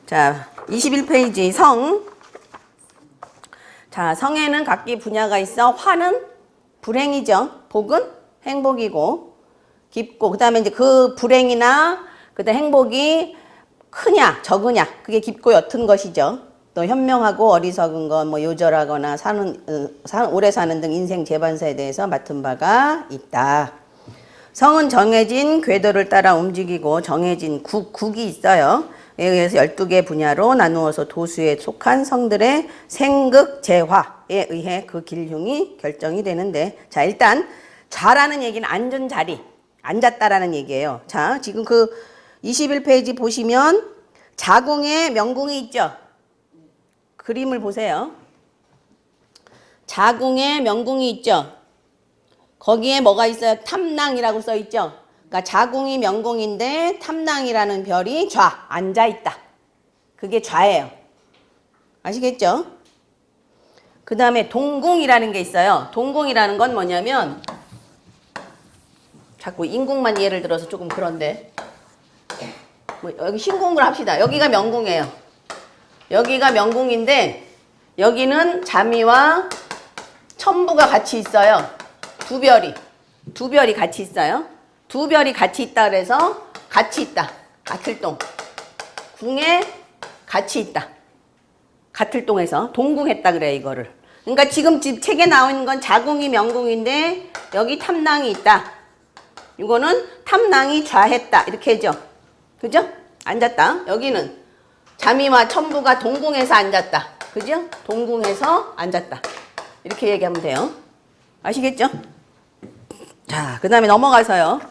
자, 21페이지 성. 자, 성에는 각기 분야가 있어. 화는 불행이죠. 복은 행복이고 깊고, 그 다음에 이제 그 불행이나 그 다음 행복이 크냐 적으냐, 그게 깊고 옅은 것이죠. 또 현명하고 어리석은 것, 뭐 요절하거나 오래 사는 등 인생 재반사에 대해서 맡은 바가 있다. 성은 정해진 궤도를 따라 움직이고 정해진 국이 있어요. 에 의해서 12개 분야로 나누어서 도수에 속한 성들의 생극, 재화에 의해 그 길흉이 결정이 되는데, 자, 일단 자라는 얘기는 앉은 자리, 앉았다라는 얘기예요. 자, 지금 그 21페이지 보시면 자궁에 명궁이 있죠. 그림을 보세요. 자궁에 명궁이 있죠. 거기에 뭐가 있어요? 탐낭이라고 써 있죠. 그러니까 자궁이 명궁인데 탐낭이라는 별이 좌, 앉아있다. 그게 좌예요. 아시겠죠? 그 다음에 동궁이라는 게 있어요. 동궁이라는 건 뭐냐면, 자꾸 인궁만 예를 들어서 조금 그런데, 뭐 여기 신궁을 합시다. 여기가 명궁이에요. 여기가 명궁인데 여기는 자미와 첨부가 같이 있어요. 두 별이 같이 있어요. 두 별이 같이 있다 그래서 같이 있다. 가틀동. 궁에 같이 있다. 가틀동에서 동궁했다 그래요, 이거를. 그러니까 지금 책에 나와 있는 건 자궁이 명궁인데 여기 탐낭이 있다. 이거는 탐낭이 좌했다. 이렇게 해죠. 그죠? 앉았다. 여기는 자미와 첨부가 동궁에서 앉았다. 그죠? 동궁에서 앉았다. 이렇게 얘기하면 돼요. 아시겠죠? 자, 그 다음에 넘어가서요.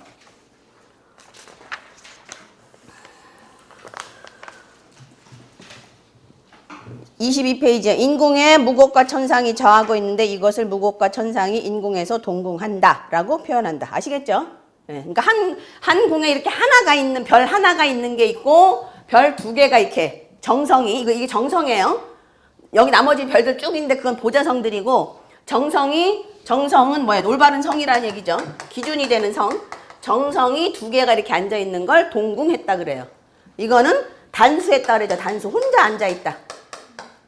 (22페이지에) 인궁에 무곡과 천상이 저하고 있는데 이것을 무곡과 천상이 인궁에서 동궁한다 라고 표현한다. 아시겠죠? 네, 그러니까 한 궁에 이렇게 하나가 있는, 별 하나가 있는 게 있고 별 두 개가 이렇게 정성이, 이게 정성이에요. 여기 나머지 별들 쭉 있는데 그건 보자성들이고, 정성은 뭐예요? 올바른 성이라는 얘기죠. 기준이 되는 성. 정성이 두 개가 이렇게 앉아 있는 걸 동궁했다 그래요. 이거는 단수했다 그러죠. 단수. 혼자 앉아 있다.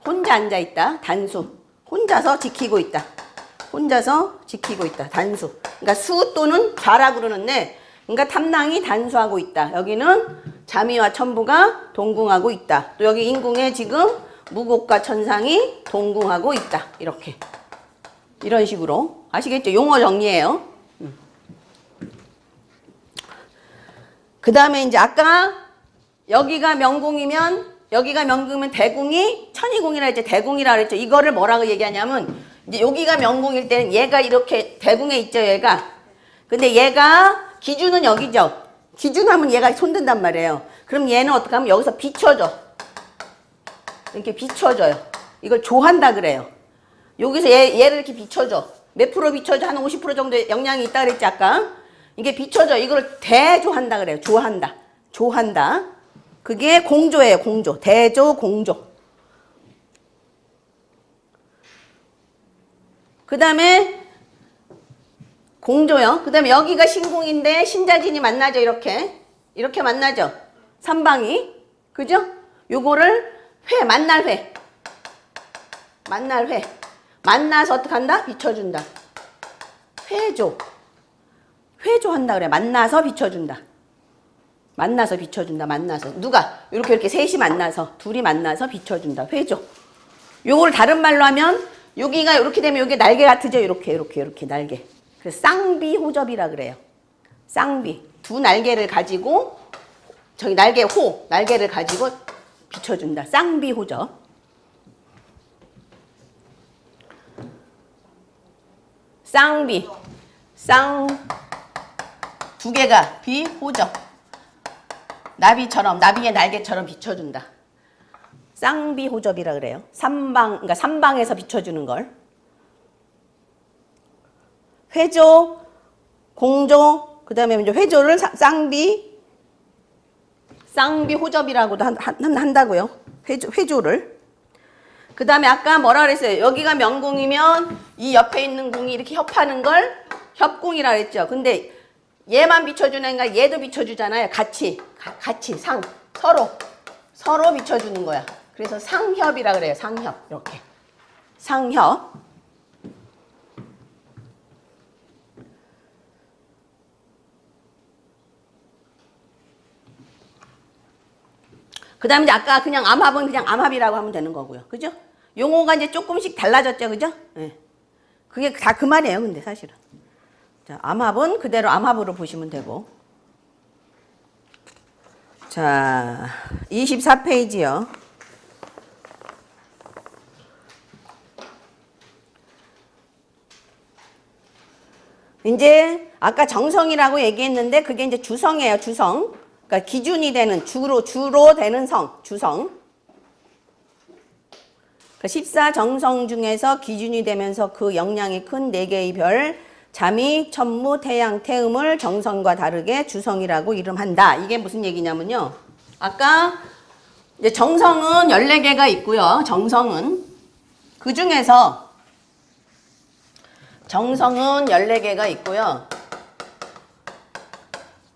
혼자 앉아 있다. 단수. 혼자서 지키고 있다. 혼자서 지키고 있다. 단수. 그러니까 수 또는 좌라고 그러는데, 그러니까 탐낭이 단수하고 있다. 여기는 자미와 첨부가 동궁하고 있다. 또 여기 인궁에 지금 무곡과 천상이 동궁하고 있다. 이렇게. 이런 식으로. 아시겠죠? 용어 정리예요. 그 다음에 이제 아까 여기가 명궁이면 대궁이 천이궁이라 했죠. 대궁이라 그랬죠. 이거를 뭐라고 얘기하냐면, 이제 여기가 명궁일 때는 얘가 이렇게 대궁에 있죠, 얘가. 근데 얘가 기준은 여기죠. 기준하면 얘가 손든단 말이에요. 그럼 얘는 어떻게 하면 여기서 비춰줘. 이렇게 비춰줘요. 이걸 조한다 그래요. 여기서 얘를 이렇게 비춰줘. 몇 프로 비춰줘? 한 50% 정도 영향이 있다 그랬지, 아까? 이게 비춰줘. 이걸 대조한다 그래요. 조한다. 조한다. 그게 공조예요, 공조. 대조, 공조. 그 다음에 공조요. 그 다음에 여기가 신궁인데 신자진이 만나죠, 이렇게. 이렇게 만나죠. 삼방이. 그죠? 요거를 만날 회. 만나서 어떻게 한다? 비춰준다. 회조. 회조한다 그래. 만나서 비춰준다. 만나서. 누가? 이렇게 셋이 만나서, 둘이 만나서 비춰준다. 회조. 요걸 다른 말로 하면, 여기가 이렇게 되면 여기 날개 같으죠? 이렇게 날개. 그래서 쌍비호접이라 그래요. 쌍비. 두 날개를 가지고, 저기 날개를 가지고 비춰준다. 쌍비호접. 쌍비. 두 개가 비호접. 나비의 날개처럼 비춰준다. 쌍비호접이라 그래요. 그러니까 삼방에서 비춰주는 걸. 회조, 공조, 그 다음에 이제 회조를 쌍비호접이라고도 한다고요. 회조를. 그 다음에 아까 뭐라 그랬어요? 여기가 명궁이면 이 옆에 있는 궁이 이렇게 협하는 걸 협궁이라 그랬죠. 근데 얘만 비춰주는 게 얘도 비춰주잖아요. 같이 서로 서로 비춰주는 거야. 그래서 상협이라 그래요. 상협. 이렇게. 상협. 그 다음에 이제 아까 그냥 암합은 그냥 암합이라고 하면 되는 거고요. 그죠? 용어가 이제 조금씩 달라졌죠. 그죠? 예. 그게 다 그 말이에요. 근데 사실은. 자, 암합은 그대로 암합으로 보시면 되고. 자, 24페이지요. 이제 아까 정성이라고 얘기했는데 그게 이제 주성이에요. 주성. 그러니까 기준이 되는 주로 되는 성, 주성. 그 14정성 중에서 기준이 되면서 그 영향이 큰 4개의 별, 자미, 천무, 태양, 태음을 정성과 다르게 주성이라고 이름한다. 이게 무슨 얘기냐면요. 아까 이제 정성은 14개가 있고요. 정성은 그 중에서 정성은 14개가 있고요.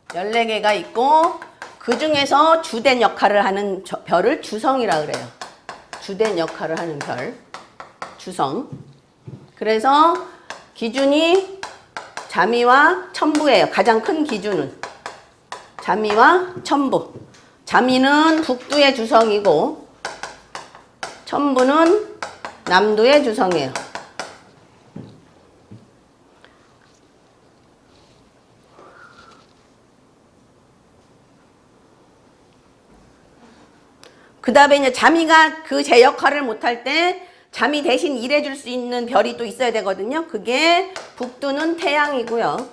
14개가 있고 그 중에서 주된 역할을 하는 별을 주성이라 그래요. 주된 역할을 하는 별, 주성. 그래서 기준이 자미와 천부예요. 가장 큰 기준은 자미와 천부. 자미는 북두의 주성이고 천부는 남두의 주성이에요. 그 다음에 이제 자미가 그 제 역할을 못할 때 자미 대신 일해줄 수 있는 별이 또 있어야 되거든요. 그게 북두는 태양이고요.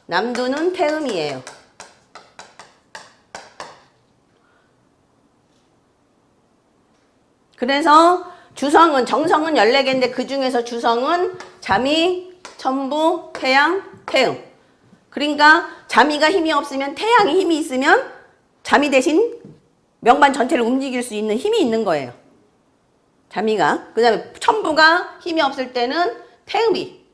남두는 태음이에요. 그래서 주성은, 정성은 14개인데 그 중에서 주성은 자미, 천부, 태양, 태음. 그러니까 자미가 힘이 없으면 태양이 힘이 있으면 자미 대신 명반 전체를 움직일 수 있는 힘이 있는 거예요. 자미가. 그 다음에 천부가 힘이 없을 때는 태음이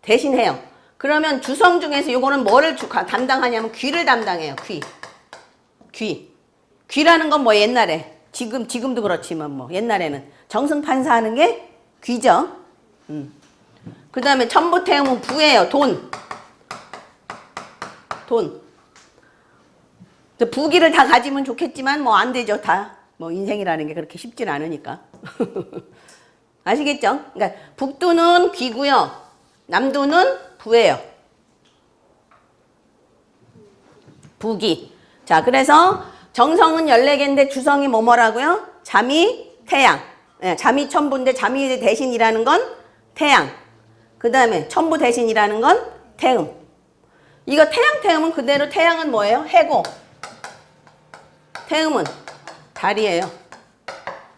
대신해요. 그러면 주성 중에서 요거는 뭐를 담당하냐면 귀를 담당해요. 귀라는 건 뭐 옛날에 지금도 그렇지만 뭐 옛날에는 정승판사 하는 게 귀죠. 그 다음에 천부 태음은 부예요. 돈. 부기를 다 가지면 좋겠지만 뭐 안 되죠. 다 뭐 인생이라는 게 그렇게 쉽진 않으니까. 아시겠죠? 그러니까 북두는 귀고요. 남두는 부예요. 부기. 자, 그래서 정성은 14개인데 주성이 뭐라고요? 자미, 태양. 네, 자미 천부인데 자미 대신이라는 건 태양. 그 다음에 천부 대신이라는 건 태음. 이거 태양, 태음은 그대로 태양은 뭐예요? 해고. 태음은 달이에요.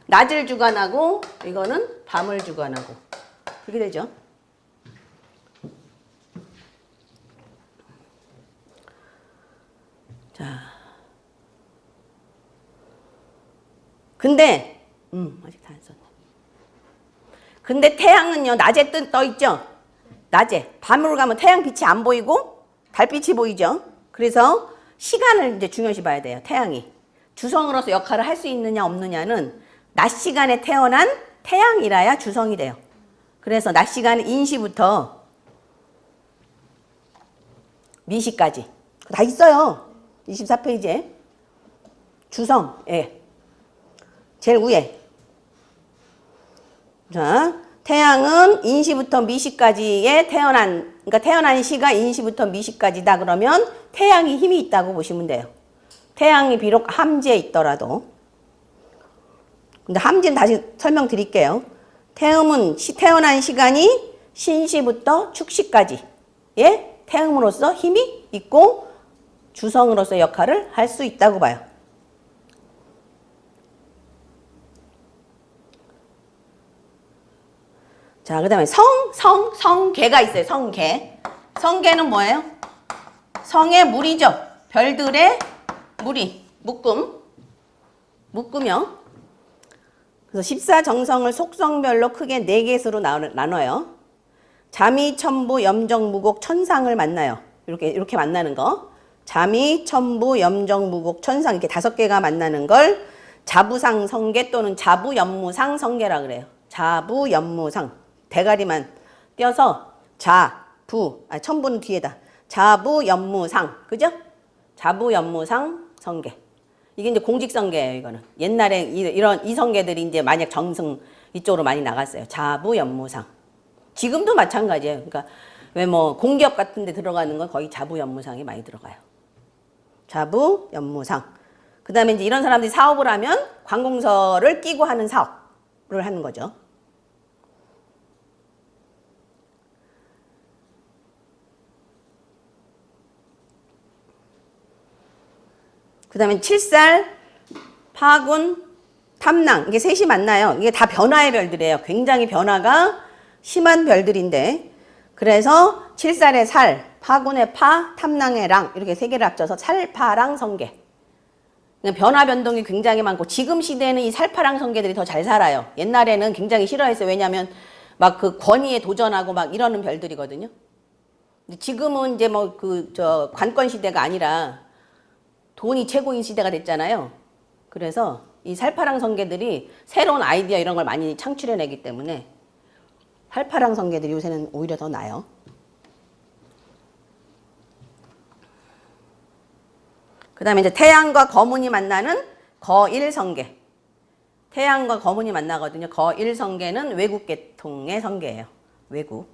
낮을 주관하고 이거는 밤을 주관하고. 그렇게 되죠. 자. 근데 아직 다 안 썼네. 근데 태양은요. 낮에 떠 있죠. 낮에. 밤으로 가면 태양 빛이 안 보이고 달빛이 보이죠. 그래서 시간을 이제 중요시 봐야 돼요. 태양이. 주성으로서 역할을 할 수 있느냐 없느냐는 낮 시간에 태어난 태양이라야 주성이 돼요. 그래서 낮 시간은 인시부터 미시까지 다 있어요. 24페이지에 주성, 예. 제일 위에. 자, 태양은 인시부터 미시까지에 그러니까 태어난 시가 인시부터 미시까지다 그러면 태양이 힘이 있다고 보시면 돼요. 태양이 비록 함지에 있더라도. 근데 함지는 다시 설명드릴게요. 태음은 태어난 시간이 신시부터 축시까지. 예? 태음으로서 힘이 있고 주성으로서 역할을 할 수 있다고 봐요. 자, 그 다음에 성계가 있어요. 성계. 성계는 뭐예요? 성의 물이죠. 별들의 물이. 묶음이요. 그래서 14정성을 속성별로 크게 4개수로 나눠요. 자미, 천부, 염정, 무곡, 천상을 만나요. 이렇게 만나는 거. 자미, 첨부, 염정, 무곡, 천상 이렇게 5개가 만나는 걸 자부상 성계 또는 자부연무상 성계라 그래요. 자부연무상. 대가리만 떼어서 첨부는 뒤에다. 자부연무상. 그죠? 자부연무상 성계. 이게 이제 공직성계예요, 이거는. 옛날에 이 성계들이 이제 만약 정승 이쪽으로 많이 나갔어요. 자부연무상. 지금도 마찬가지예요. 그러니까 왜 뭐 공기업 같은 데 들어가는 건 거의 자부연무상이 많이 들어가요. 자부연무상. 그 다음에 이제 이런 사람들이 사업을 하면 관공서를 끼고 하는 사업을 하는 거죠. 그 다음에 칠살, 파군, 탐낭 이게 셋이 만나요. 이게 다 변화의 별들이에요. 굉장히 변화가 심한 별들인데 그래서 칠살의 살, 파군의 파, 탐낭의 랑 이렇게 3개를 합쳐서 살파랑 성계. 변화 변동이 굉장히 많고 지금 시대에는 이 살파랑 성계들이 더 잘 살아요. 옛날에는 굉장히 싫어했어요. 왜냐하면 막 그 권위에 도전하고 막 이러는 별들이거든요. 근데 지금은 이제 뭐 관권 시대가 아니라 돈이 최고인 시대가 됐잖아요. 그래서 이 살파랑 성계들이 새로운 아이디어 이런 걸 많이 창출해내기 때문에 살파랑 성계들이 요새는 오히려 더 나아요. 그 다음에 이제 태양과 거문이 만나는 거일성계. 태양과 거문이 만나거든요. 거일성계는 외국 계통의 성계예요. 외국.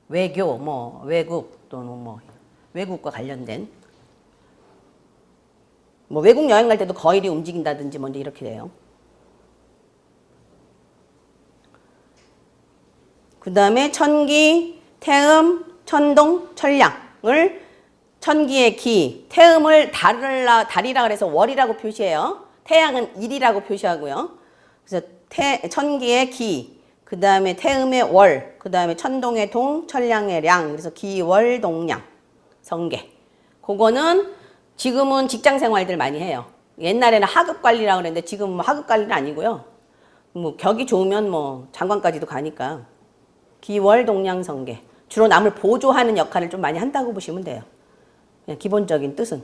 외교, 외국 또는 외국과 관련된. 외국 여행 갈 때도 거일이 움직인다든지 먼저 이렇게 돼요. 그 다음에 천기, 태음, 천동, 천량을 천기의 기, 태음을 달이라 그래서 월이라고 표시해요. 태양은 일이라고 표시하고요. 그래서 천기의 기, 그 다음에 태음의 월, 그 다음에 천동의 동, 천량의 량, 그래서 기월, 동량, 성계. 그거는 지금은 직장 생활들 많이 해요. 옛날에는 하급 관리라고 그랬는데 지금은 하급 관리는 아니고요. 격이 좋으면 장관까지도 가니까. 기월, 동량, 성계. 주로 남을 보조하는 역할을 좀 많이 한다고 보시면 돼요. 그냥 기본적인 뜻은.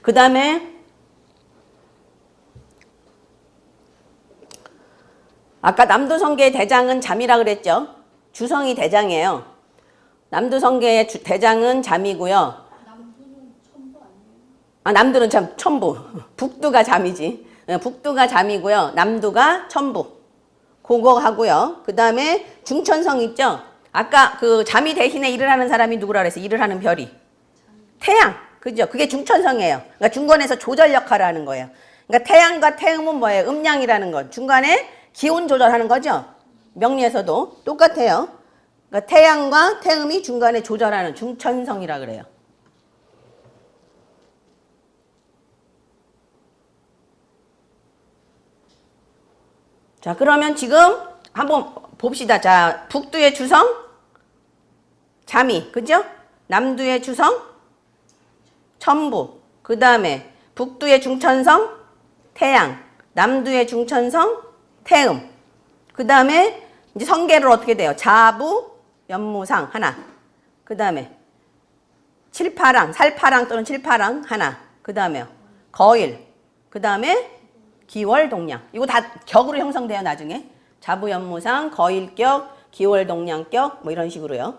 그 다음에 아까 남도성계의 대장은 잠이라 그랬죠. 주성이 대장이에요. 남도성계의 대장은 잠이고요. 남두는 천부 아니에요? 남두는 천부. 북두가 잠이지. 북두가 잠이고요. 남두가 천부. 그거 하고요. 그 다음에 중천성 있죠. 아까 그 잠이 대신에 일을 하는 사람이 누구라 그랬어요? 일을 하는 별이. 태양. 그죠? 그게 중천성이에요. 그러니까 중간에서 조절 역할을 하는 거예요. 그러니까 태양과 태음은 뭐예요? 음양이라는 것. 중간에 기온 조절하는 거죠. 명리에서도 똑같아요. 그러니까 태양과 태음이 중간에 조절하는 중천성이라 그래요. 자, 그러면 지금 한번 봅시다. 자, 북두의 주성 잠이, 그죠? 남두의 주성 천부, 그 다음에 북두의 중천성 태양, 남두의 중천성 태음. 그 다음에 이제 성계를 어떻게 돼요? 자부, 연무상 하나. 그 다음에 칠파랑, 살파랑 또는 칠파랑 하나. 그 다음에 거일. 그 다음에 기월, 동량. 이거 다 격으로 형성돼요, 나중에. 자부, 연무상, 거일격, 기월, 동량격 이런 식으로요.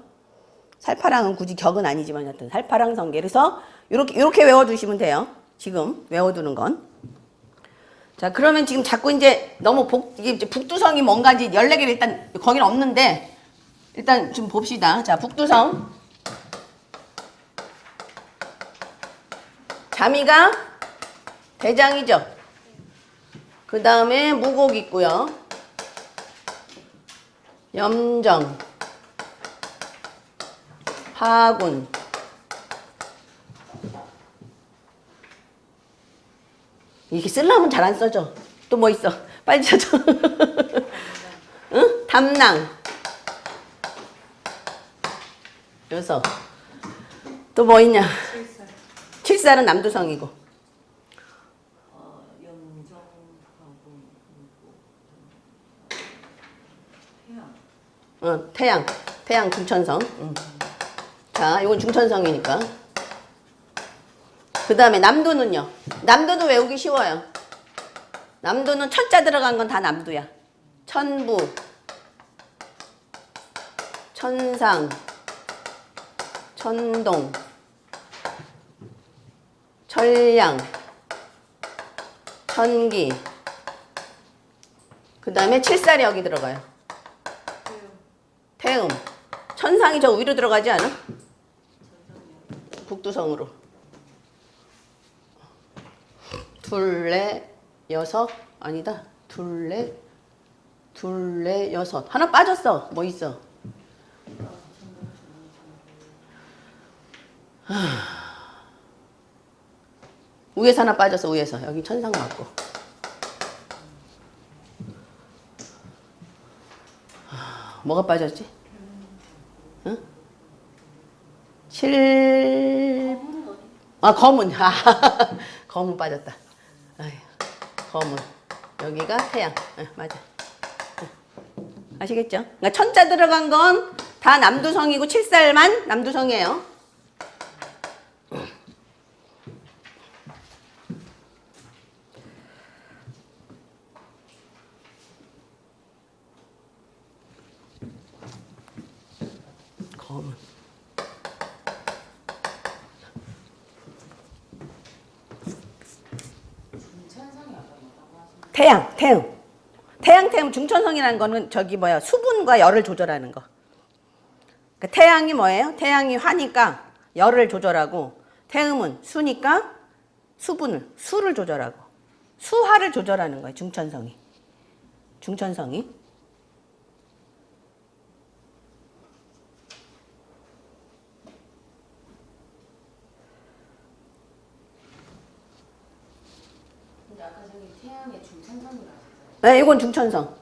살파랑은 굳이 격은 아니지만 하여튼 살파랑 성계. 그래서 이렇게 외워두시면 돼요. 지금 외워두는 건. 자, 그러면 지금 자꾸 이제 너무 이게 북두성이 뭔가지 14개를 일단 거기는 없는데 일단 좀 봅시다. 자, 북두성. 자미가 대장이죠. 그 다음에 무곡 있고요. 염정, 파군, 이렇게 쓰려면 잘 안 써져. 또 뭐 있어? 빨리 써줘. 응? 담낭. 그래서 또 뭐 있냐? 칠살은 남두성이고. 태양. 태양 중천성. 자, 이건 중천성이니까. 그 다음에 남도는요. 남도도 외우기 쉬워요. 남도는 천자 들어간 건 다 남도야. 천부, 천상, 천동, 천량, 천기. 그 다음에 칠살이 여기 들어가요. 태음. 천상이 저 위로 들어가지 않아? 북두성으로. 둘레 여섯 아니다. 둘레 여섯. 하나 빠졌어. 뭐 있어? 위에서 하나 빠졌어. 위에서. 여기 천상 맞고. 뭐가 빠졌지? 응? 검은. 검은 빠졌다. 아휴, 검은. 여기가 태양. 맞아. 아시겠죠? 그러니까 천자 들어간 건 다 남두성이고 칠살만 남두성이에요. 검은. 태양, 태양, 중천성이라는 거는 저기 뭐야, 수분과 열을 조절하는 거. 그러니까 태양이 뭐예요? 태양이 화니까 열을 조절하고, 태음은 수니까 수를 조절하고, 수화를 조절하는 거예요, 중천성이. 근데 아까 저기 태양의 중천성이라고 하셨어요. 네, 이건 중천성.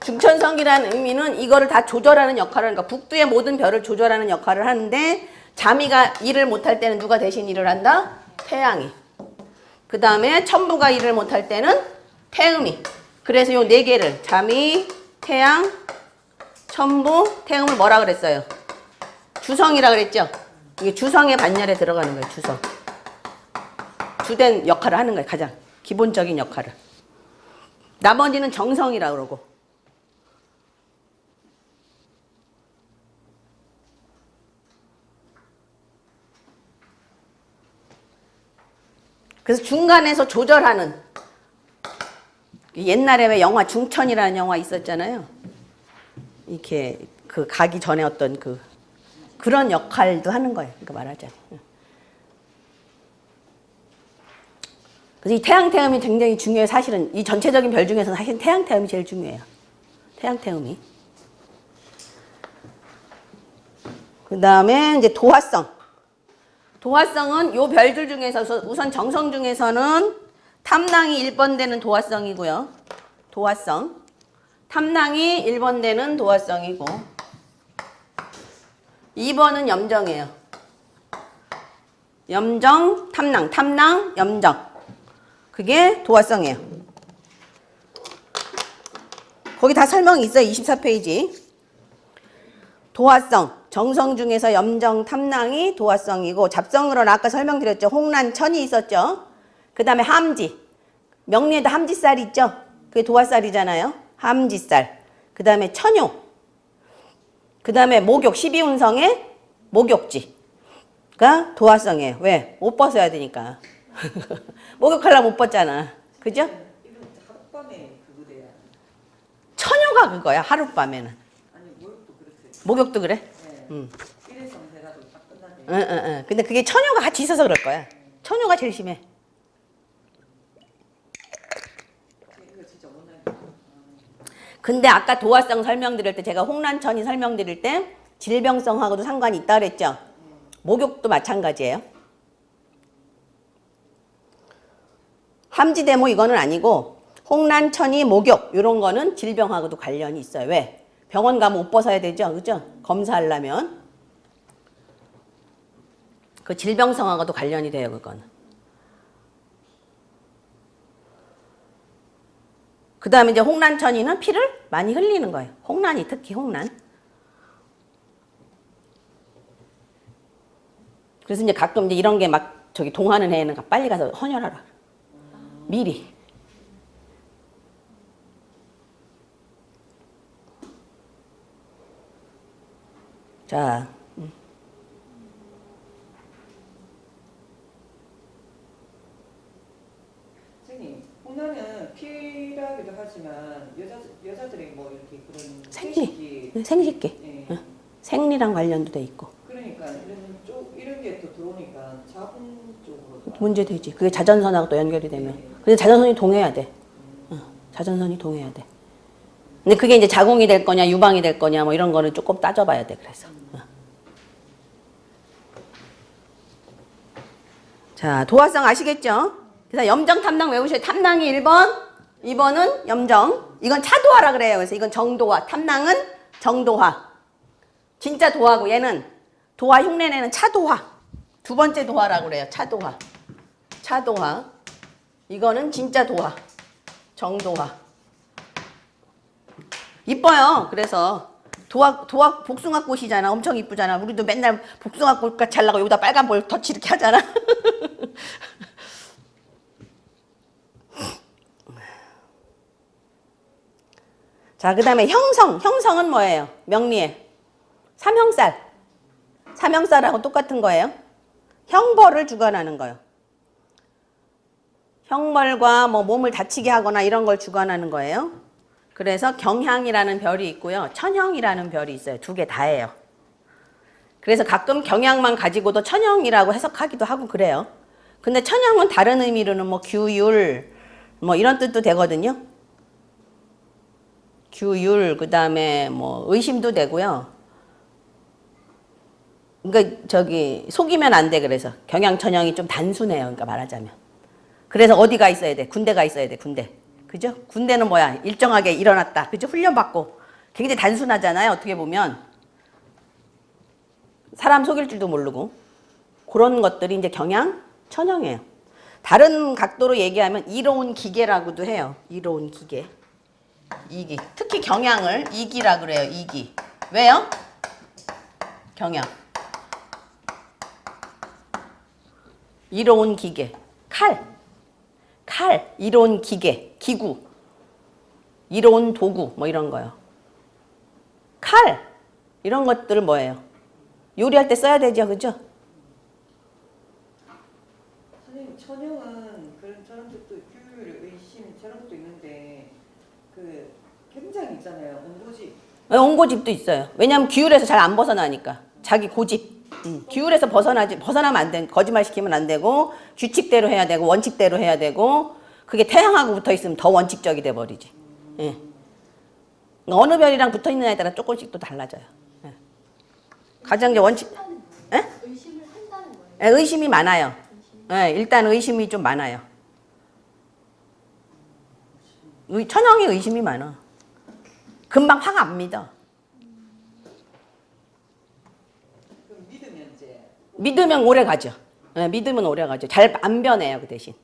중천성이라는 의미는 이거를 다 조절하는 역할을 하는 거야. 북두의 모든 별을 조절하는 역할을 하는데, 자미가 일을 못할 때는 누가 대신 일을 한다? 태양이. 그 다음에 천부가 일을 못할 때는 태음이. 그래서 요 네 개를 자미, 태양, 천부, 태음을 뭐라 그랬어요? 주성이라 그랬죠? 이게 주성의 반열에 들어가는 거예요. 주성. 주된 역할을 하는 거예요. 가장 기본적인 역할을. 나머지는 정성이라 그러고. 그래서 중간에서 조절하는, 옛날에 왜 영화 중천이라는 영화 있었잖아요. 이렇게 그 가기 전에 어떤 그런 역할도 하는 거예요. 그러니까 말하자면. 그래서 이 태양 태음이 굉장히 중요해요. 사실은 이 전체적인 별 중에서는 사실 태양 태음이 제일 중요해요. 태양 태음이. 그 다음에 이제 도화성. 도화성은 요 별들 중에서 우선 정성 중에서는 탐낭이 1번 되는 도화성이고요. 도화성. 탐낭이 1번 되는 도화성이고, 2번은 염정이에요. 염정, 탐낭, 염정. 그게 도화성이에요. 거기 다 설명이 있어요. 24페이지. 도화성. 정성 중에서 염정, 탐낭이 도화성이고, 잡성으로는 아까 설명드렸죠. 홍란, 천이 있었죠. 그 다음에 함지. 명리에도 함지쌀 있죠. 그게 도화쌀이잖아요. 함지쌀. 그 다음에 천요. 그 다음에 목욕. 12운성의 목욕지가 도화성이에요. 왜? 옷 벗어야 되니까. 목욕하려면 못 벗잖아. 그죠? 하룻밤에 그거 돼야. 천요가 그거야. 하룻밤에는. 아니 목욕도 그렇게. 목욕도 그래? 네. 일회성 돼가지고 딱 끝나네. 응. 근데 그게 천요가 같이 있어서 그럴 거야. 천요가 제일 심해. 이거 진짜 못나게. 근데 아까 도화성 설명드릴 때 제가 홍란천이 설명드릴 때 질병성하고도 상관이 있다 그랬죠. 목욕도 마찬가지예요. 함지대모 이거는 아니고 홍란천이 목욕 이런 거는 질병하고도 관련이 있어요. 왜? 병원 가면 옷 벗어야 되죠. 그죠? 검사하려면. 그 질병성하고도 관련이 돼요. 그거는. 그 다음에 이제 홍란천이는 피를 많이 흘리는 거예요. 홍란이 특히 홍란. 그래서 이제 가끔 이제 이런 게 막 저기 동하는 애는 빨리 가서 헌혈하라. 미리. 자. 선생님, 홍란은 피라기도 하지만 여자들이 뭐 이렇게 그런 생리. 생식기. 예. 응. 생리랑 관련도 돼 있고. 그러니까 이런 게 또 들어오니까 자궁 쪽으로 문제 되지. 그게 자전선하고 또 연결이 되면. 근데 자전선이 동해야 돼. 자전선이 동해야 돼. 근데 그게 이제 자궁이 될 거냐, 유방이 될 거냐, 뭐 이런 거는 조금 따져봐야 돼. 그래서. 자, 도화성 아시겠죠? 그래서 염정 탐낭 외우셔야 탐낭이 1번, 2번은 염정. 이건 차도화라 그래요. 그래서 이건 정도화. 탐낭은 정도화. 진짜 도화고 얘는 도화 흉내내는 차도화. 두 번째 도화라고 그래요. 차도화. 차도화. 이거는 진짜 도화. 정도화. 이뻐요. 그래서 도화 복숭아꽃이잖아. 엄청 이쁘잖아. 우리도 맨날 복숭아꽃 잘 나고 여기다 빨간 볼 터치 이렇게 하잖아. 자, 그 다음에 형성. 형성은 뭐예요? 명리에. 삼형살. 삼형살하고 똑같은 거예요. 형벌을 주관하는 거예요. 형벌과 뭐 몸을 다치게 하거나 이런 걸 주관하는 거예요. 그래서 경향이라는 별이 있고요. 천형이라는 별이 있어요. 두 개 다예요. 그래서 가끔 경향만 가지고도 천형이라고 해석하기도 하고 그래요. 근데 천형은 다른 의미로는 뭐 규율 뭐 이런 뜻도 되거든요. 규율, 그 다음에 뭐 의심도 되고요. 그러니까 저기 속이면 안 돼. 그래서 경향천형이 좀 단순해요. 그러니까 말하자면. 그래서 어디가 있어야 돼? 군대가 있어야 돼. 군대. 그죠? 군대는 뭐야? 일정하게 일어났다. 그죠? 훈련받고. 굉장히 단순하잖아요. 어떻게 보면. 사람 속일 줄도 모르고. 그런 것들이 이제 경향천형이에요. 다른 각도로 얘기하면 이로운 기계라고도 해요. 이로운 기계. 이기. 특히 경향을 이기라 그래요. 이기. 왜요? 경향. 이로운 기계. 칼. 칼. 이로운 기계. 기구. 이로운 도구. 뭐 이런 거요. 칼. 이런 것들은 뭐예요? 요리할 때 써야 되죠. 그죠? 선생님, 천형은 저런 것도 규율, 의심 저런 것도 있는데 그 굉장히 있잖아요. 온고집. 온고집도 있어요. 왜냐하면 규율에서 잘 안 벗어나니까. 자기 고집. 규율에서 벗어나면 안 돼. 거짓말 시키면 안 되고 규칙대로 해야 되고 원칙대로 해야 되고 그게 태양하고 붙어 있으면 더 원칙적이 돼 버리지. 예. 어느 별이랑 붙어 있느냐에 따라 조금씩 또 달라져요. 예. 가장 이제 원칙. 예? 의심을 한다는 거예요. 예, 의심이 많아요. 예, 일단 의심이 좀 많아요. 천형이 의심이 많아. 금방 확 안 믿어. 그럼 믿으면 이제 믿으면 오래 가죠. 예, 믿으면 오래 가죠. 잘 안 변해요, 그 대신.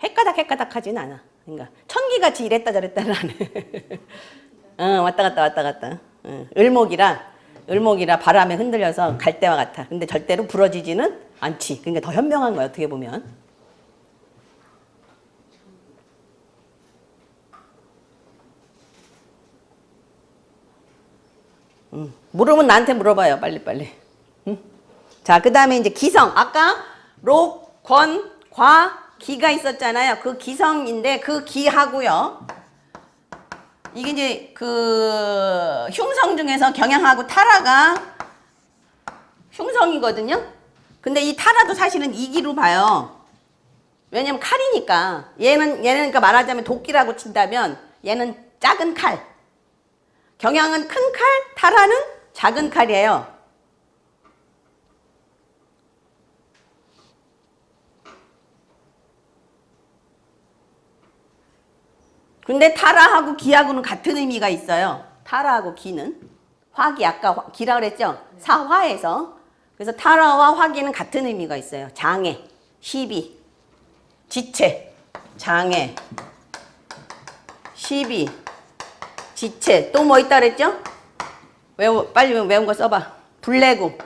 헷가닥 하진 않아. 그러니까 천기같이 이랬다 저랬다는 안 해. 왔다 갔다. 을목이라 바람에 흔들려서 갈 때와 같아. 근데 절대로 부러지지는 않지. 그러니까 더 현명한 거야, 어떻게 보면. 물으면 나한테 물어봐요, 빨리. 자, 그 다음에 이제 기성. 아까 록, 권, 과, 기가 있었잖아요. 그 기성인데 그 기하고요. 이게 이제 그 흉성 중에서 경향하고 타라가 흉성이거든요. 근데 이 타라도 사실은 이기로 봐요. 왜냐면 칼이니까. 얘는 그러니까 말하자면 도끼라고 친다면 얘는 작은 칼. 경향은 큰 칼, 타라는 작은 칼이에요. 근데 타라하고 기하고는 같은 의미가 있어요. 타라하고 기는. 화기, 아까 기라 그랬죠? 사화에서. 그래서 타라와 화기는 같은 의미가 있어요. 장애, 시비, 지체, 장애, 시비, 지체, 또 뭐 있다 그랬죠? 빨리 외운 거 써봐. 불내구.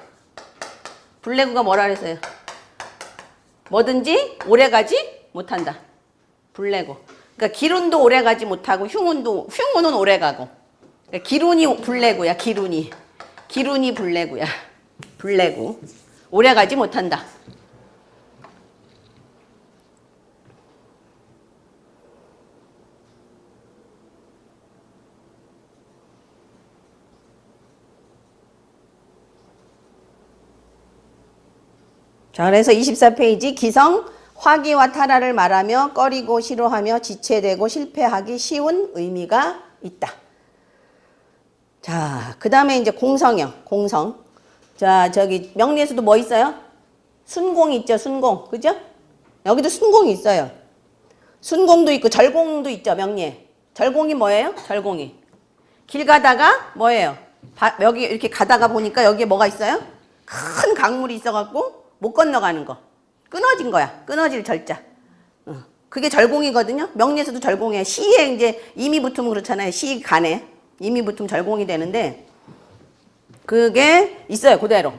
불내구가 뭐라 그랬어요? 뭐든지 오래가지 못한다. 불내구. 그러니까 기룬도 오래가지 못하고 흉운은 오래가고. 그러니까 기룬이 불내구야. 기룬이 불내구야. 불내구. 오래가지 못한다. 자, 그래서 24페이지 기성 화기와 탈화를 말하며 꺼리고 싫어하며 지체되고 실패하기 쉬운 의미가 있다. 자, 그 다음에 이제 공성형, 공성. 자, 저기 명리에서도 뭐 있어요? 순공 있죠, 순공. 그죠? 여기도 순공이 있어요. 순공도 있고 절공도 있죠, 명리에. 절공이 뭐예요? 절공이. 길 가다가 뭐예요? 여기 이렇게 가다가 보니까 여기에 뭐가 있어요? 큰 강물이 있어갖고 못 건너가는 거. 끊어진 거야. 끊어질 절자. 그게 절공이거든요. 명리에서도 절공이에요. 시에 이제 임이 붙으면 그렇잖아요. 시 간에 임이 붙으면 절공이 되는데 그게 있어요. 그대로.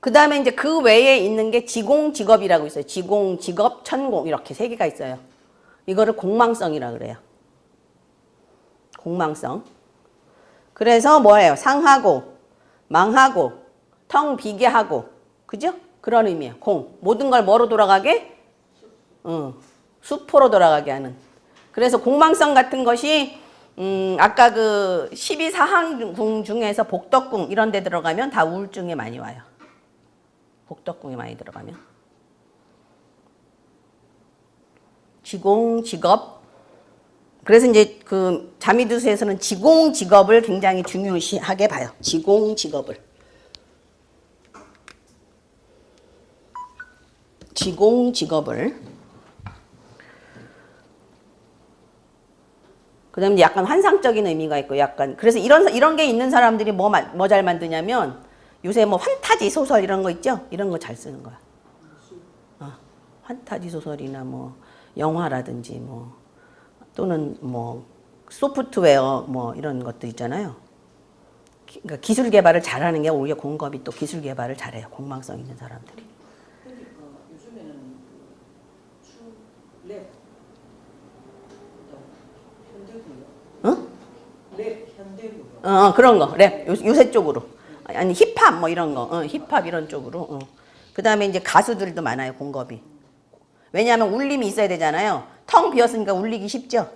그 다음에 이제 그 외에 있는 게 지공, 직업이라고 있어요. 지공, 직업, 천공 이렇게 세 개가 있어요. 이거를 공망성이라 그래요. 공망성. 그래서 뭐예요? 상하고 망하고 텅 비게 하고 그죠? 그런 의미예요. 공. 모든 걸 뭐로 돌아가게? 수포로 돌아가게 하는. 그래서 공망성 같은 것이 아까 그 12사항궁 중에서 복덕궁 이런 데 들어가면 다 우울증에 많이 와요. 복덕궁에 많이 들어가면. 지공, 직업. 그래서 이제 그 자미두수에서는 지공, 직업을 굉장히 중요시하게 봐요. 지공, 직업을. 지공, 직업을. 그 다음에 약간 환상적인 의미가 있고 약간 그래서 이런 게 있는 사람들이 뭐 잘 만드냐면 요새 뭐 판타지 소설 이런 거 있죠? 이런 거 잘 쓰는 거야. 판타지 소설이나 뭐 영화라든지 뭐 또는 뭐 소프트웨어 뭐 이런 것도 있잖아요. 그러니까 기술 개발을 잘하는 게 오히려 공급이 또 기술 개발을 잘해요. 공망성 있는 사람들이. 그러니까 요즘에는 랩 현대구요. 어? 랩 현대구요. 그런 거. 랩 요새 쪽으로. 아니 힙합 뭐 이런 거. 힙합 이런 쪽으로. 그 다음에 이제 가수들도 많아요. 공급이. 왜냐하면 울림이 있어야 되잖아요. 텅 비었으니까 울리기 쉽죠.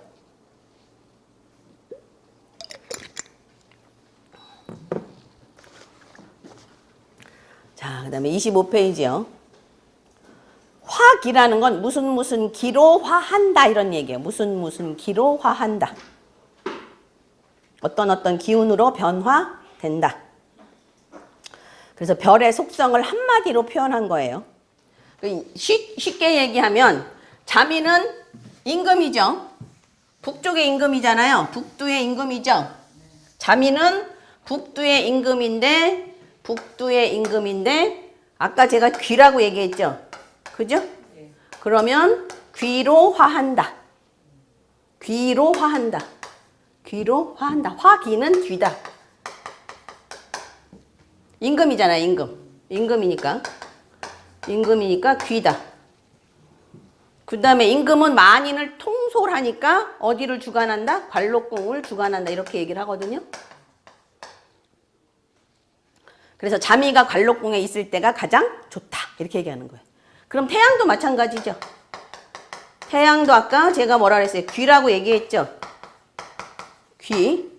자, 그 다음에 25페이지요. 화기라는 건 무슨 기로 화한다 이런 얘기예요. 무슨 기로 화한다. 어떤 기운으로 변화된다. 그래서 별의 속성을 한마디로 표현한 거예요. 쉽게 얘기하면 자미는 임금이죠. 북쪽의 임금이잖아요. 북두의 임금이죠. 자미는 북두의 임금인데 아까 제가 귀라고 얘기했죠. 그죠? 그러면 귀로 화한다. 귀로 화한다. 귀로 화한다. 화기는 귀다. 임금이잖아요. 임금이니까 귀다. 그 다음에 임금은 만인을 통솔하니까 어디를 주관한다? 관록궁을 주관한다. 이렇게 얘기를 하거든요. 그래서 자미가 관록궁에 있을 때가 가장 좋다. 이렇게 얘기하는 거예요. 그럼 태양도 마찬가지죠. 태양도 아까 제가 뭐라 그랬어요? 귀라고 얘기했죠. 귀.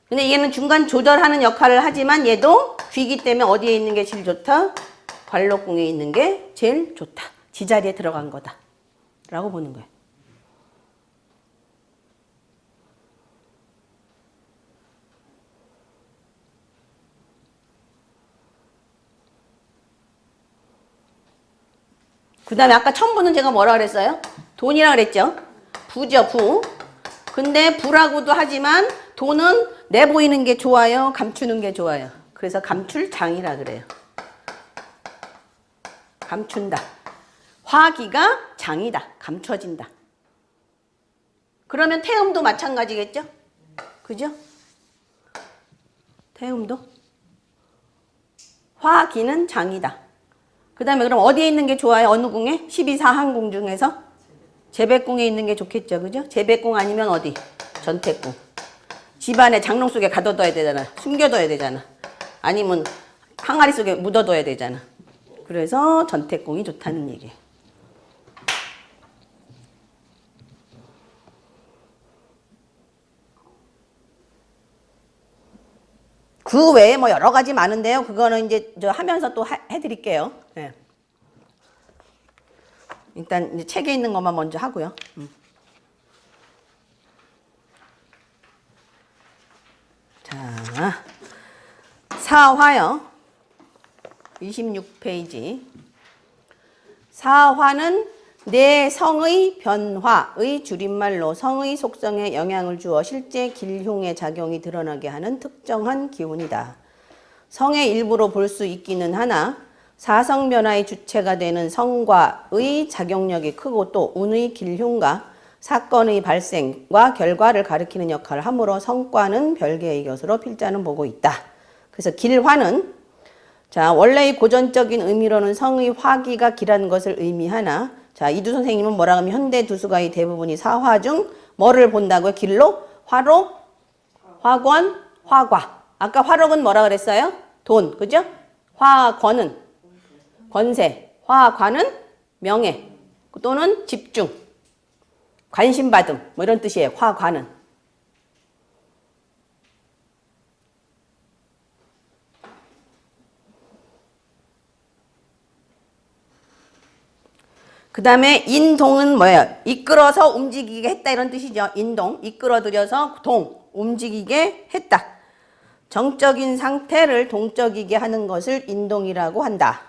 근데 얘는 중간 조절하는 역할을 하지만 얘도 귀이기 때문에 어디에 있는 게 제일 좋다? 관록궁에 있는 게 제일 좋다. 지자리에 들어간 거다. 라고 보는 거예요. 그 다음에 아까 천부는 제가 뭐라 그랬어요? 돈이라 그랬죠? 부죠, 부. 근데 부라고도 하지만 돈은 내보이는 게 좋아요? 감추는 게 좋아요? 그래서 감출장이라 그래요. 감춘다. 화기가 장이다. 감춰진다. 그러면 태음도 마찬가지겠죠? 그죠? 태음도. 화기는 장이다. 그 다음에 그럼 어디에 있는 게 좋아요? 어느 궁에? 12사항궁 중에서? 제백궁에 있는 게 좋겠죠. 그죠? 제백궁 아니면 어디? 전택궁. 집안에 장롱 속에 가둬둬야 되잖아. 숨겨둬야 되잖아. 아니면 항아리 속에 묻어둬야 되잖아. 그래서 전택궁이 좋다는 얘기예요. 그 외에 뭐 여러 가지 많은데요. 그거는 이제 저 하면서 또 해드릴게요. 네. 일단 이제 책에 있는 것만 먼저 하고요. 자, 사화요. 26페이지. 사화는 내 성의 변화의 줄임말로 성의 속성에 영향을 주어 실제 길흉의 작용이 드러나게 하는 특정한 기운이다. 성의 일부로 볼 수 있기는 하나 사성 변화의 주체가 되는 성과의 작용력이 크고 또 운의 길흉과 사건의 발생과 결과를 가리키는 역할을 하므로 성과는 별개의 것으로 필자는 보고 있다. 그래서 길화는 자 원래의 고전적인 의미로는 성의 화기가 길한 것을 의미하나 자 이두 선생님은 뭐라 하면 현대 두수가의 대부분이 사화 중 뭐를 본다고요? 길로? 화로? 화권? 화과. 아까 화록은 뭐라 그랬어요? 돈. 그죠? 화권은 권세. 화과는 명예. 또는 집중. 관심받음. 뭐 이런 뜻이에요. 화과는. 그 다음에 인동은 뭐예요? 이끌어서 움직이게 했다 이런 뜻이죠. 인동, 이끌어들여서 움직이게 했다. 정적인 상태를 동적이게 하는 것을 인동이라고 한다.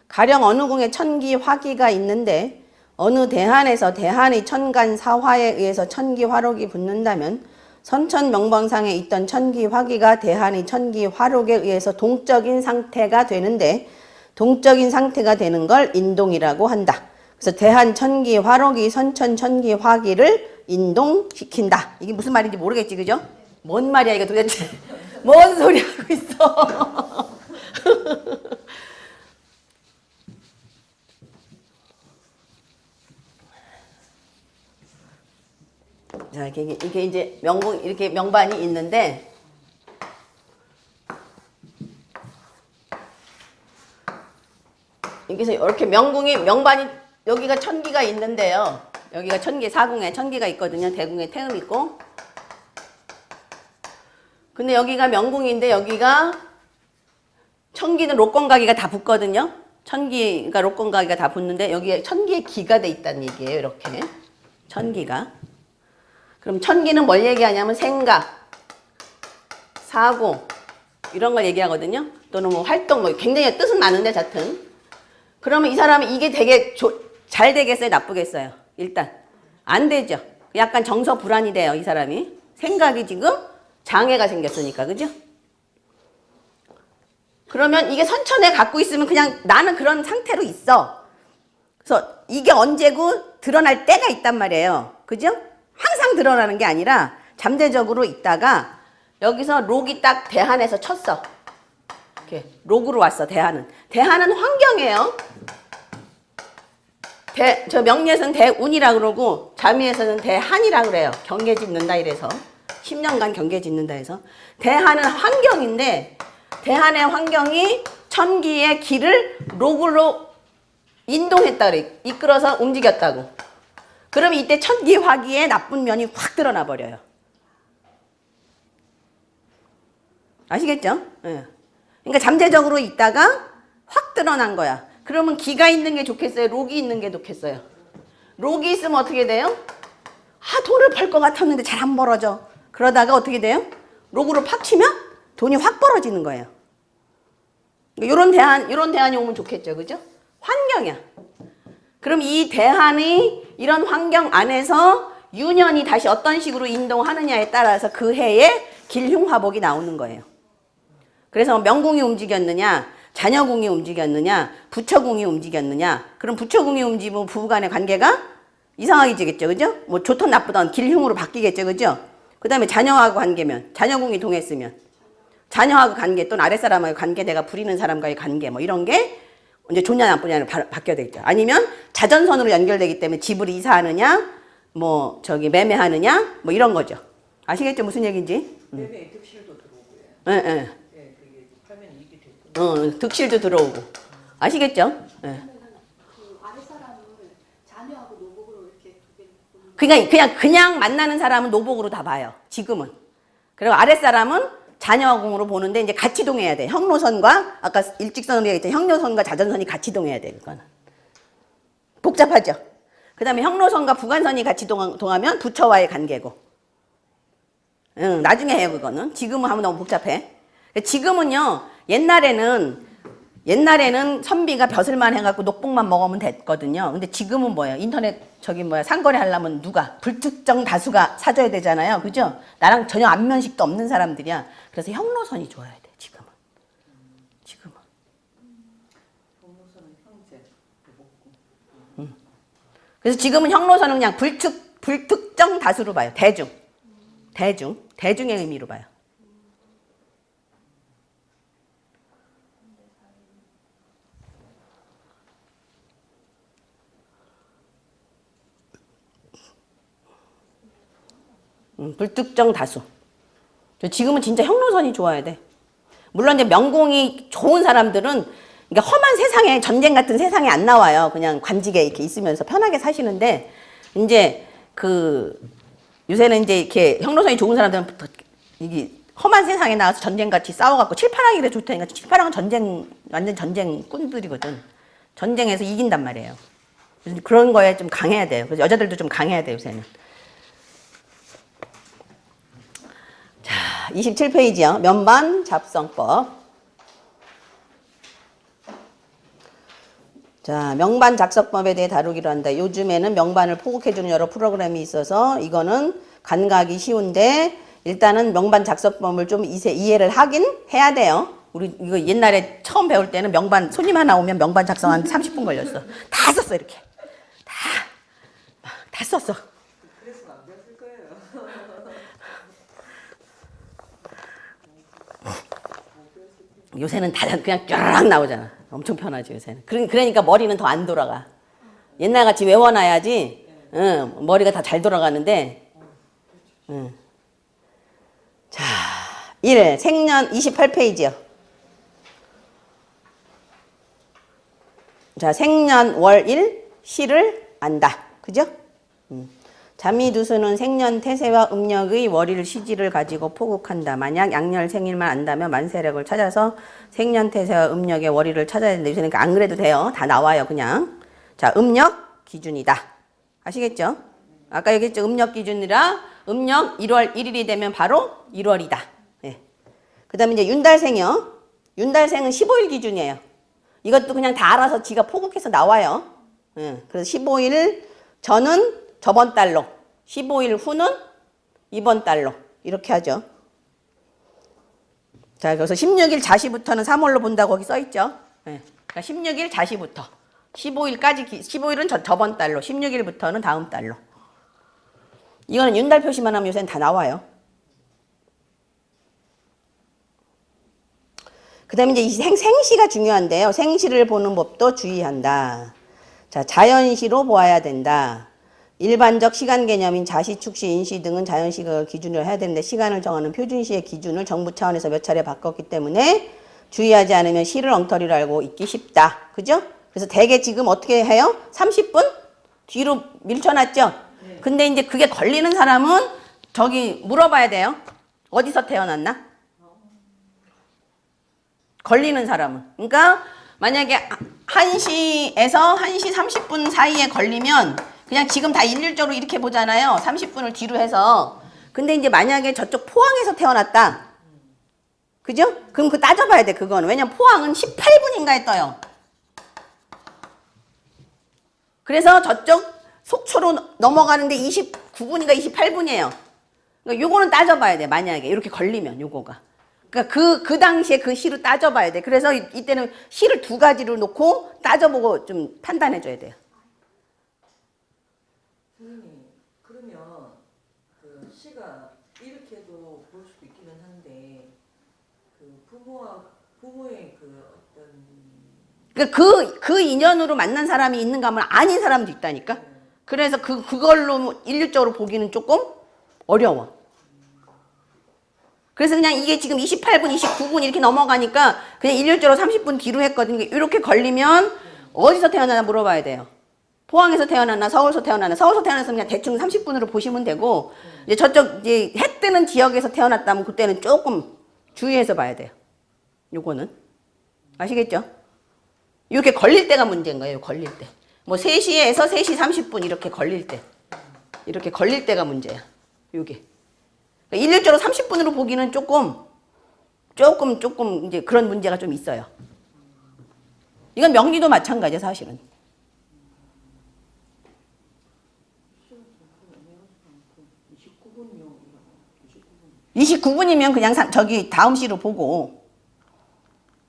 가령 어느 궁에 천기, 화기가 있는데 어느 대한에서 대한의 천간 사화에 의해서 천기, 화록이 붙는다면 선천 명방상에 있던 천기, 화기가 대한의 천기, 화록에 의해서 동적인 상태가 되는데 동적인 상태가 되는 걸 인동이라고 한다. 그래서 대한 천기 화록이 선천 천기 화기를 인동시킨다. 이게 무슨 말인지 모르겠지, 그죠? 뭔 말이야 이거 도대체? 뭔 소리 하고 있어? 자, 이게 이제 명분 이렇게 명반이 있는데. 그래서 이렇게 명반이 여기가 천기가 있는데요. 여기가 천기 사궁에 천기가 있거든요. 대궁에 태음 있고. 근데 여기가 명궁인데 여기가 천기는 록건가기가 다 붙거든요. 천기가 록건가기가 다 붙는데 여기에 천기의 기가 돼 있다는 얘기예요. 이렇게 천기가. 그럼 천기는 뭘 얘기하냐면 생각, 사고 이런 걸 얘기하거든요. 또는 뭐 활동 뭐 굉장히 뜻은 많은데 자튼. 그러면 이 사람은 이게 되게 잘 되겠어요? 나쁘겠어요? 일단 안 되죠. 약간 정서 불안이 돼요. 이 사람이. 생각이 지금 장애가 생겼으니까. 그죠? 그러면 이게 선천에 갖고 있으면 그냥 나는 그런 상태로 있어. 그래서 이게 언제고 드러날 때가 있단 말이에요. 그죠? 항상 드러나는 게 아니라 잠재적으로 있다가 여기서 록이 딱 대한에서 쳤어. 이렇게 록으로 왔어. 대한은 환경이에요. 저 명리에서는 대운이라고 그러고 자미에서는 대한이라고 그래요. 경계 짚는다 이래서 10년간 경계 짚는다 해서 대한은 환경인데 대한의 환경이 천기의 길을 록으로 인동했다 그래. 이끌어서 움직였다고. 그러면 이때 천기 화기의 나쁜 면이 확 드러나 버려요. 아시겠죠? 네. 그러니까 잠재적으로 있다가 확 드러난 거야. 그러면 기가 있는 게 좋겠어요? 록이 있는 게 좋겠어요? 록이 있으면 어떻게 돼요? 돈을 벌 것 같았는데 잘 안 벌어져. 그러다가 어떻게 돼요? 록으로 팍 치면 돈이 확 벌어지는 거예요. 이런 대안이 오면 좋겠죠. 그죠? 환경이야. 그럼 이 대안이 이런 환경 안에서 유년이 다시 어떤 식으로 인동하느냐에 따라서 그 해에 길흉화복이 나오는 거예요. 그래서 명궁이 움직였느냐, 자녀궁이 움직였느냐, 부처궁이 움직였느냐. 그럼 부처궁이 움직이면 부부 간의 관계가 이상하게지겠죠, 그죠? 뭐 좋든 나쁘든 길흉으로 바뀌겠죠, 그죠? 그 다음에 자녀하고 관계면, 자녀궁이 동했으면, 자녀하고 관계 또는 아랫사람하고 관계, 내가 부리는 사람과의 관계, 뭐 이런 게 이제 좋냐 나쁘냐를 바뀌어야 되겠죠. 아니면 자전선으로 연결되기 때문에 집을 이사하느냐, 뭐 저기 매매하느냐, 뭐 이런 거죠. 아시겠죠, 무슨 얘기인지? 매매 득실도 들어오고요. 예, 예. 예, 그게 팔면 이익이 되고. 득실도 들어오고. 아시겠죠? 예. 그 아랫사람을 자녀하고 노복으로 이렇게 두 개 보는 그냥 만나는 사람은 노복으로 다 봐요. 지금은. 그리고 아랫사람은 자녀궁으로 보는데 이제 같이 동해야 돼. 형로선과 아까 일직선으로 얘기했죠. 형로선과 자전선이 같이 동해야 돼. 그거는. 복잡하죠. 그다음에 형로선과 부관선이 같이 동하면 부처와의 관계고. 나중에 해요, 그거는. 지금은 하면 너무 복잡해. 지금은요. 옛날에는 선비가 벼슬만 해갖고 녹복만 먹으면 됐거든요. 근데 지금은 뭐예요? 인터넷 상거래 하려면 누가? 불특정 다수가 사줘야 되잖아요. 그죠? 나랑 전혀 안면식도 없는 사람들이야. 그래서 형로선이 좋아야 돼, 지금은. 형로선은 형제, 먹고. 그래서 지금은 형로선은 그냥 불특정 다수로 봐요. 대중의 의미로 봐요. 불특정 다수. 지금은 진짜 형로선이 좋아야 돼. 물론 이제 명공이 좋은 사람들은 그러니까 험한 세상에, 전쟁 같은 세상에 안 나와요. 그냥 관직에 이렇게 있으면서 편하게 사시는데, 이제 요새는 이제 이렇게 형로선이 좋은 사람들은 이게 험한 세상에 나와서 전쟁같이 싸워갖고 칠파랑이래 좋다니까. 칠파랑은 완전 전쟁꾼들이거든. 전쟁에서 이긴단 말이에요. 그런 거에 좀 강해야 돼요. 그래서 여자들도 좀 강해야 돼요, 요새는. 자, 27페이지요. 면반 잡성법. 자, 명반 작성법에 대해 다루기로 한다. 요즘에는 명반을 포국해주는 여러 프로그램이 있어서 이거는 간과하기 쉬운데 일단은 명반 작성법을 좀 이해를 하긴 해야 돼요. 우리 이거 옛날에 처음 배울 때는 명반, 손님 하나 오면 명반 작성 한 30분 걸렸어. 다 썼어, 이렇게. 다 썼어. 그래서 안 배웠을 거예요. 요새는 다 그냥 쫙 나오잖아. 엄청 편하지, 요새는. 그러니까 머리는 더 안 돌아가. 옛날같이 외워놔야지, 머리가 다 잘 돌아가는데, 자, 1. 생년 28페이지요. 자, 생년월일 시를 안다. 그죠? 자미두수는 생년 태세와 음력의 월일 시지를 가지고 포국한다. 만약 양렬 생일만 안다면 만세력을 찾아서 생년 태세와 음력의 월일을 찾아야 되는데 요새는 안 그래도 돼요. 다 나와요, 그냥. 자, 음력 기준이다. 아시겠죠? 아까 얘기했죠. 음력 기준이라 음력 1월 1일이 되면 바로 1월이다. 예. 그 다음에 이제 윤달생이요. 윤달생은 15일 기준이에요. 이것도 그냥 다 알아서 지가 포국해서 나와요. 예. 그래서 15일 전은 저번 달로, 15일 후는 이번 달로 이렇게 하죠. 자, 그래서 16일 자시부터는 3월로 본다고 거기 써있죠. 네. 그러니까 16일 자시부터 15일까지, 15일은 저번 달로, 16일부터는 다음 달로. 이거는 윤달 표시만 하면 요새는 다 나와요. 그 다음에 이제 이 생시가 중요한데요. 생시를 보는 법도 주의한다. 자, 자연시로 보아야 된다. 일반적 시간 개념인 자시, 축시, 인시 등은 자연시각을 기준으로 해야 되는데 시간을 정하는 표준시의 기준을 정부 차원에서 몇 차례 바꿨기 때문에 주의하지 않으면 시를 엉터리로 알고 있기 쉽다. 그죠? 그래서 대개 지금 어떻게 해요? 30분 뒤로 밀쳐놨죠? 근데 이제 그게 걸리는 사람은 저기 물어봐야 돼요. 어디서 태어났나? 걸리는 사람은. 그러니까 만약에 1시에서 1시 30분 사이에 걸리면 그냥 지금 다 일률적으로 이렇게 보잖아요. 30분을 뒤로 해서. 근데 이제 만약에 저쪽 포항에서 태어났다. 그죠? 그럼 그 따져봐야 돼, 그거는. 왜냐면 포항은 18분인가에 떠요. 그래서 저쪽 속초로 넘어가는데 29분인가 28분이에요. 그러니까 요거는 따져봐야 돼, 만약에. 이렇게 걸리면, 요거가. 그러니까 그 당시에 그 시로 따져봐야 돼. 그래서 이때는 시를 두 가지로 놓고 따져보고 좀 판단해줘야 돼요. 선생님, 그러면 그 시가 이렇게도 볼 수도 있기는 한데 그 부모의 그 어떤 그러니까 그 인연으로 만난 사람이 있는가 하면 아닌 사람도 있다니까. 그래서 그걸로 일률적으로 보기는 조금 어려워. 그래서 그냥 이게 지금 28분, 29분 이렇게 넘어가니까 그냥 일률적으로 30분 뒤로 했거든요. 이렇게 걸리면 어디서 태어나나 물어봐야 돼요. 포항에서 태어났나, 서울에서 태어났나. 서울에서 태어났으면 그냥 대충 30분으로 보시면 되고, 이제 저쪽 이제 해 뜨는 지역에서 태어났다면 그때는 조금 주의해서 봐야 돼요. 요거는. 아시겠죠? 이렇게 걸릴 때가 문제인 거예요. 걸릴 때. 뭐 3시에서 3시 30분 이렇게 걸릴 때. 이렇게 걸릴 때가 문제야. 요게. 일률적으로 30분으로 보기는 조금 이제 그런 문제가 좀 있어요. 이건 명리도 마찬가지야, 사실은. 29분이면 그냥 저기 다음 시로 보고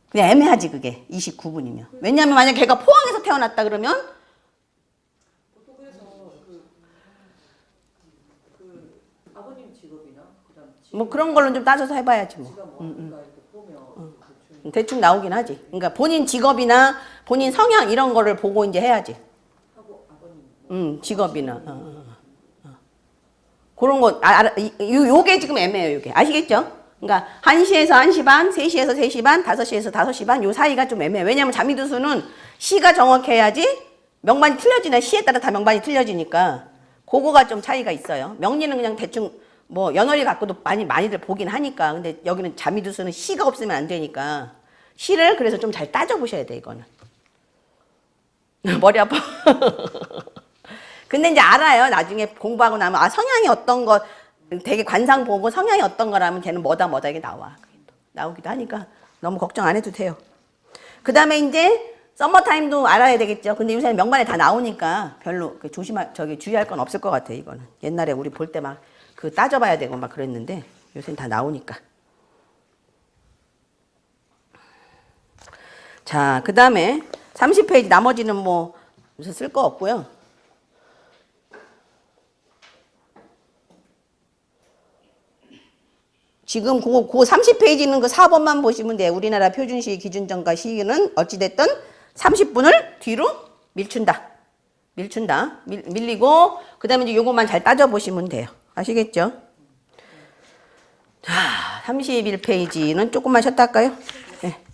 그냥 애매하지 그게 29분이면. 왜냐하면 만약 걔가 포항에서 태어났다 그러면 보통 그래서 그 아버님 직업이나 그다음 뭐 그런 걸로 좀 따져서 해봐야지 뭐. 지가 뭐니까 이렇게 보면 대충 나오긴 하지. 그러니까 본인 직업이나 본인 성향 이런 거를 보고 이제 해야지. 하고 아버님 직업이나. 그런 거, 요게 지금 애매해요, 요게. 아시겠죠? 그러니까 1시에서 1시 반, 3시에서 3시 반, 5시에서 5시 반, 요 사이가 좀 애매해요. 왜냐면 자미두수는 시가 정확해야지 명반이 틀려지네. 시에 따라 다 명반이 틀려지니까. 그거가 좀 차이가 있어요. 명리는 그냥 대충 뭐 연월일 갖고도 많이들 보긴 하니까. 근데 여기는 자미두수는 시가 없으면 안 되니까. 시를 그래서 좀 잘 따져보셔야 돼, 이거는. 머리 아파. 근데 이제 알아요. 나중에 공부하고 나면 아 성향이 어떤 거 되게 관상 보고 성향이 어떤 거라면 걔는 뭐다 이게 나와. 나오기도 하니까 너무 걱정 안 해도 돼요. 그 다음에 이제 서머타임도 알아야 되겠죠. 근데 요새는 명반에 다 나오니까 별로 주의할 건 없을 것 같아요. 이거는 옛날에 우리 볼 때 막 그 따져봐야 되고 막 그랬는데 요새는 다 나오니까. 자, 그 다음에 30페이지 나머지는 뭐 무슨 쓸 거 없고요. 지금 그 30페이지는 그 4번만 보시면 돼요. 우리나라 표준시 기준정가 시기는 어찌됐든 30분을 뒤로 밀춘다. 밀리고, 그 다음에 이제 요것만 잘 따져보시면 돼요. 아시겠죠? 자, 31페이지는 조금만 쉬었다 할까요? 네.